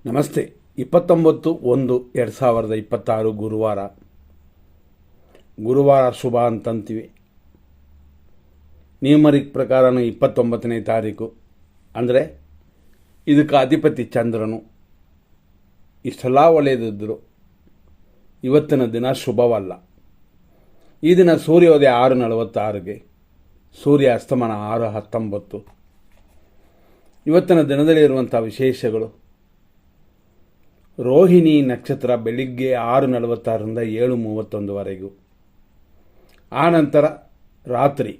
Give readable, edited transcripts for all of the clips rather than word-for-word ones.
ನಮಸ್ತೆ. 29/1/2026 ಗುರುವಾರ ಶುಭ ಅಂತಂತೀವಿ. ನ್ಯೂಮರಿಕ್ ಪ್ರಕಾರನೂ 29ನೇ ತಾರೀಕು, ಅಂದರೆ ಇದಕ್ಕೆ ಅಧಿಪತಿ ಚಂದ್ರನು. ಇಷ್ಟೆಲ್ಲ ಒಳ್ಳೆಯದಿದ್ದರು ಇವತ್ತಿನ ದಿನ ಶುಭವಲ್ಲ. ಈ ದಿನ ಸೂರ್ಯೋದಯ 6:46ಗೆ, ಸೂರ್ಯ ಅಸ್ತಮಾನ 6:19. ಇವತ್ತಿನ ದಿನದಲ್ಲಿ ಇರುವಂಥ ವಿಶೇಷಗಳು: ರೋಹಿಣಿ ನಕ್ಷತ್ರ ಬೆಳಿಗ್ಗೆ 6:46ರಿಂದ 7:31ವರೆಗೂ. ಆನಂತರ ರಾತ್ರಿ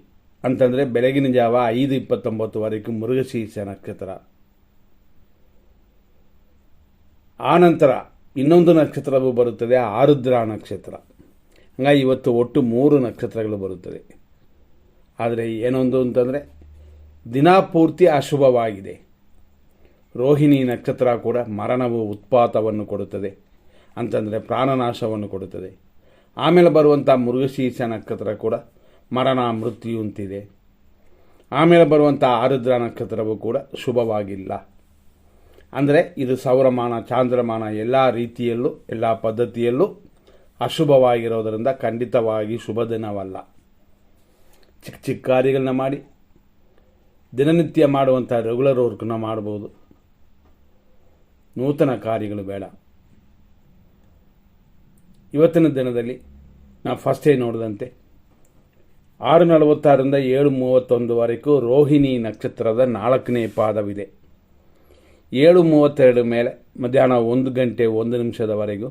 ಅಂತಂದರೆ ಬೆಳಗಿನ ಜಾವ 5:29ವರೆಗೂ ಮೃಗಶೀರ್ಷ ನಕ್ಷತ್ರ. ಆನಂತರ ಇನ್ನೊಂದು ನಕ್ಷತ್ರವು ಬರುತ್ತದೆ, ಆರುದ್ರ ನಕ್ಷತ್ರ. ಹಾಗಾಗಿ ಇವತ್ತು ಒಟ್ಟು 3 ನಕ್ಷತ್ರಗಳು ಬರುತ್ತದೆ. ಆದರೆ ಏನೊಂದು ಅಂತಂದರೆ ದಿನ ಪೂರ್ತಿ ಅಶುಭವಾಗಿದೆ. ರೋಹಿಣಿ ನಕ್ಷತ್ರ ಕೂಡ ಮರಣವು ಉತ್ಪಾತವನ್ನು ಕೊಡುತ್ತದೆ, ಅಂತಂದರೆ ಪ್ರಾಣನಾಶವನ್ನು ಕೊಡುತ್ತದೆ. ಆಮೇಲೆ ಬರುವಂಥ ಮೃಗಶೀರ್ಷ ನಕ್ಷತ್ರ ಕೂಡ ಮರಣ ಮೃತ್ಯು ಅಂತಿದೆ. ಆಮೇಲೆ ಬರುವಂಥ ಆರುದ್ರ ನಕ್ಷತ್ರವು ಕೂಡ ಶುಭವಾಗಿಲ್ಲ. ಅಂದರೆ ಇದು ಸೌರಮಾನ ಚಾಂದ್ರಮಾನ ಎಲ್ಲ ರೀತಿಯಲ್ಲೂ ಎಲ್ಲ ಪದ್ಧತಿಯಲ್ಲೂ ಅಶುಭವಾಗಿರೋದರಿಂದ ಖಂಡಿತವಾಗಿ ಶುಭ ದಿನವಲ್ಲ. ಚಿಕ್ಕ ಚಿಕ್ಕ ಕಾರ್ಯಗಳನ್ನ ಮಾಡಿ ದಿನನಿತ್ಯ ಮಾಡುವಂಥ ರೆಗ್ಯುಲರ್ ವರ್ಕನ್ನ ಮಾಡ್ಬೋದು. ನೂತನ ಕಾರ್ಯಗಳು ಬೇಡ. ಇವತ್ತಿನ ದಿನದಲ್ಲಿ ನಾವು ಫಸ್ಟೇ ನೋಡಿದಂತೆ 6:46ರಿಂದ 7:31ವರೆಗೂ ರೋಹಿಣಿ ನಕ್ಷತ್ರದ 4ನೇ ಪಾದವಿದೆ. 7:32 ಮೇಲೆ ಮಧ್ಯಾಹ್ನ 1 ಗಂಟೆ 1 ನಿಮಿಷದವರೆಗೂ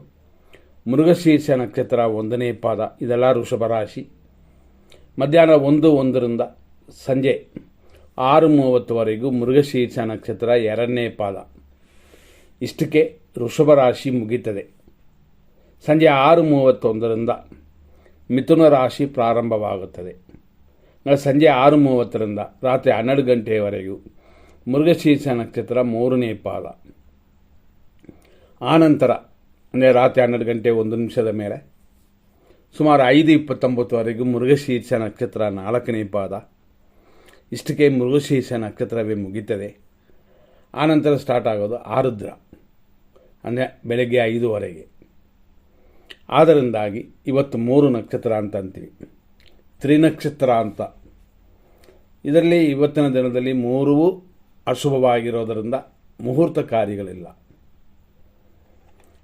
ಮೃಗಶೀರ್ಷ ನಕ್ಷತ್ರ 1ನೇ ಪಾದ, ಇದೆಲ್ಲ ವೃಷಭ ರಾಶಿ. ಮಧ್ಯಾಹ್ನ 1:01ರಿಂದ ಸಂಜೆ 6:30ವರೆಗೂ ಮೃಗಶೀರ್ಷ ನಕ್ಷತ್ರ 2ನೇ ಪಾದ. ಇಷ್ಟಕ್ಕೆ ವೃಷಭ ರಾಶಿ ಮುಗೀತದೆ. ಸಂಜೆ 6:31ರಿಂದ ಮಿಥುನ ರಾಶಿ ಪ್ರಾರಂಭವಾಗುತ್ತದೆ. ಸಂಜೆ 6:30ರಿಂದ ರಾತ್ರಿ 12 ಗಂಟೆಯವರೆಗೂ ಮೃಗಶೀರ್ಷ ನಕ್ಷತ್ರ 3ನೇ ಪಾದ. ಆನಂತರ ಅಂದರೆ ರಾತ್ರಿ 12 ಗಂಟೆ 1 ನಿಮಿಷದ ಮೇಲೆ ಸುಮಾರು 5:29ವರೆಗೂ ಮೃಗಶೀರ್ಷ ನಕ್ಷತ್ರ 4ನೇ ಪಾದ. ಇಷ್ಟಕ್ಕೆ ಮೃಗಶೀರ್ಷ ನಕ್ಷತ್ರವೇ ಮುಗೀತದೆ. ಆನಂತರ ಸ್ಟಾರ್ಟ್ ಆಗೋದು ಆರುದ್ರ, ಅಂದರೆ ಬೆಳಗ್ಗೆ 5ವರೆಗೆ. ಆದ್ದರಿಂದಾಗಿ ಇವತ್ತು 3 ನಕ್ಷತ್ರ ಅಂತ ಅಂತೀವಿ, ತ್ರಿನಕ್ಷತ್ರ ಅಂತ. ಇದರಲ್ಲಿ ಇವತ್ತಿನ ದಿನದಲ್ಲಿ 3 ಅಶುಭವಾಗಿರೋದರಿಂದ ಮುಹೂರ್ತ ಕಾರ್ಯಗಳಿಲ್ಲ.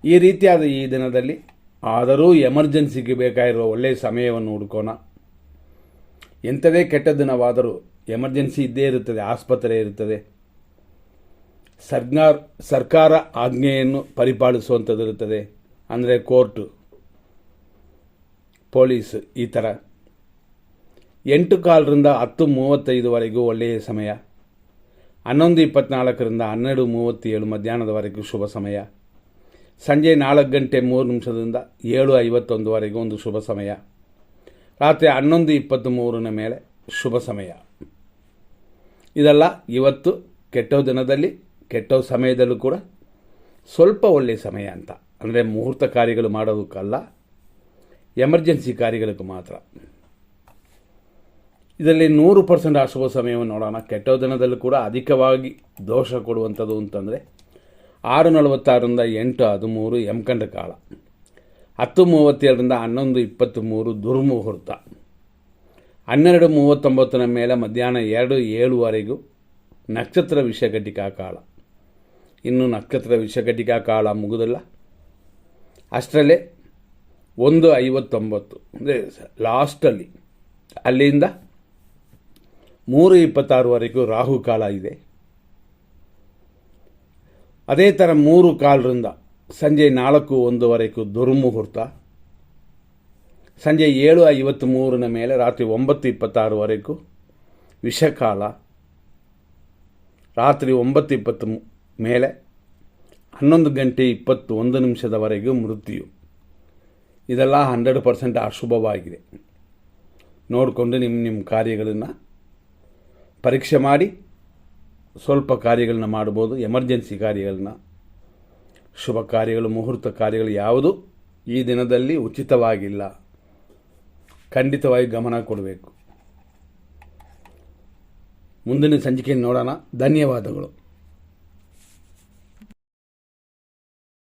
ಈ ರೀತಿಯಾದ ಈ ದಿನದಲ್ಲಿ ಆದರೂ ಎಮರ್ಜೆನ್ಸಿಗೆ ಬೇಕಾಗಿರುವ ಒಳ್ಳೆಯ ಸಮಯವನ್ನು ಹುಡ್ಕೋಣ. ಎಂಥದೇ ಕೆಟ್ಟ ದಿನವಾದರೂ ಎಮರ್ಜೆನ್ಸಿ ಇದ್ದೇ ಇರುತ್ತದೆ, ಆಸ್ಪತ್ರೆ ಇರುತ್ತದೆ, ಸರ್ಕಾರ ಆಜ್ಞೆಯನ್ನು ಪರಿಪಾಲಿಸುವಂಥದ್ದು ಇರುತ್ತದೆ, ಅಂದರೆ ಕೋರ್ಟು, ಪೊಲೀಸ್, ಈ ಥರ. 8:15ರಿಂದ 10:35ವರೆಗೂ ಒಳ್ಳೆಯ ಸಮಯ. 11:24ರಿಂದ 12:37 ಮಧ್ಯಾಹ್ನದವರೆಗೂ ಶುಭ ಸಮಯ. ಸಂಜೆ 4 ಗಂಟೆ 3 ನಿಮಿಷದಿಂದ 7:51ವರೆಗೂ ಒಂದು ಶುಭ ಸಮಯ. ರಾತ್ರಿ 11:23 ಮೇಲೆ ಶುಭ ಸಮಯ. ಇದೆಲ್ಲ ಇವತ್ತು ಕೆಟ್ಟ ದಿನದಲ್ಲಿ ಕೆಟ್ಟ ಸಮಯದಲ್ಲೂ ಕೂಡ ಸ್ವಲ್ಪ ಒಳ್ಳೆಯ ಸಮಯ ಅಂತ. ಅಂದರೆ ಮುಹೂರ್ತ ಕಾರ್ಯಗಳು ಮಾಡೋದಕ್ಕಲ್ಲ, ಎಮರ್ಜೆನ್ಸಿ ಕಾರ್ಯಗಳಿಗೆ ಮಾತ್ರ. ಇದರಲ್ಲಿ 100% ಅಶುಭ ಸಮಯವನ್ನು ನೋಡೋಣ. ಕೆಟ್ಟ ದಿನದಲ್ಲೂ ಕೂಡ ಅಧಿಕವಾಗಿ ದೋಷ ಕೊಡುವಂಥದ್ದು ಅಂತಂದರೆ 6:46ರಿಂದ 8:13 ಯಮಕಂಡ ಕಾಲ, 10:37ರಿಂದ 11:23 ದುರ್ಮುಹೂರ್ತ, 12:39 ಮೇಲೆ ಮಧ್ಯಾಹ್ನ 2:07ವರೆಗೂ ನಕ್ಷತ್ರ ವಿಷಘಟಿಕಾ ಕಾಲ. ಇನ್ನು ನಕ್ಷತ್ರ ವಿಷಘಟಿಕಾ ಕಾಲ ಮುಗುದಿಲ್ಲ. ಅಷ್ಟರಲ್ಲೇ 1:59 ಅಂದರೆ ಲಾಸ್ಟಲ್ಲಿ, ಅಲ್ಲಿಂದ 3:26ವರೆಗೂ ರಾಹುಕಾಲ ಇದೆ. ಅದೇ ಥರ 3:15ರಿಂದ ಸಂಜೆ 4:01ವರೆಗೂ ದುರ್ಮುಹೂರ್ತ, ಸಂಜೆ 7:53 ಮೇಲೆ ರಾತ್ರಿ 9:26ವರೆಗೂ ವಿಷಕಾಲ, ರಾತ್ರಿ 9:20 ಮೇಲೆ 11 ಗಂಟೆ 21 ನಿಮಿಷದವರೆಗೂ ಮೃತ್ಯು. ಇದೆಲ್ಲ 100% ಅಶುಭವಾಗಿದೆ. ನೋಡಿಕೊಂಡು ನಿಮ್ಮ ಕಾರ್ಯಗಳನ್ನು ಪರೀಕ್ಷೆ ಮಾಡಿ ಸ್ವಲ್ಪ ಕಾರ್ಯಗಳನ್ನ ಮಾಡ್ಬೋದು. ಎಮರ್ಜೆನ್ಸಿ ಕಾರ್ಯಗಳನ್ನ, ಶುಭ ಕಾರ್ಯಗಳು, ಮುಹೂರ್ತ ಕಾರ್ಯಗಳು ಯಾವುದು ಈ ದಿನದಲ್ಲಿ ಉಚಿತವಾಗಿಲ್ಲ. ಖಂಡಿತವಾಗಿ ಗಮನ ಕೊಡಬೇಕು. ಮುಂದಿನ ಸಂಚಿಕೆಯನ್ನು ನೋಡೋಣ. ಧನ್ಯವಾದಗಳು.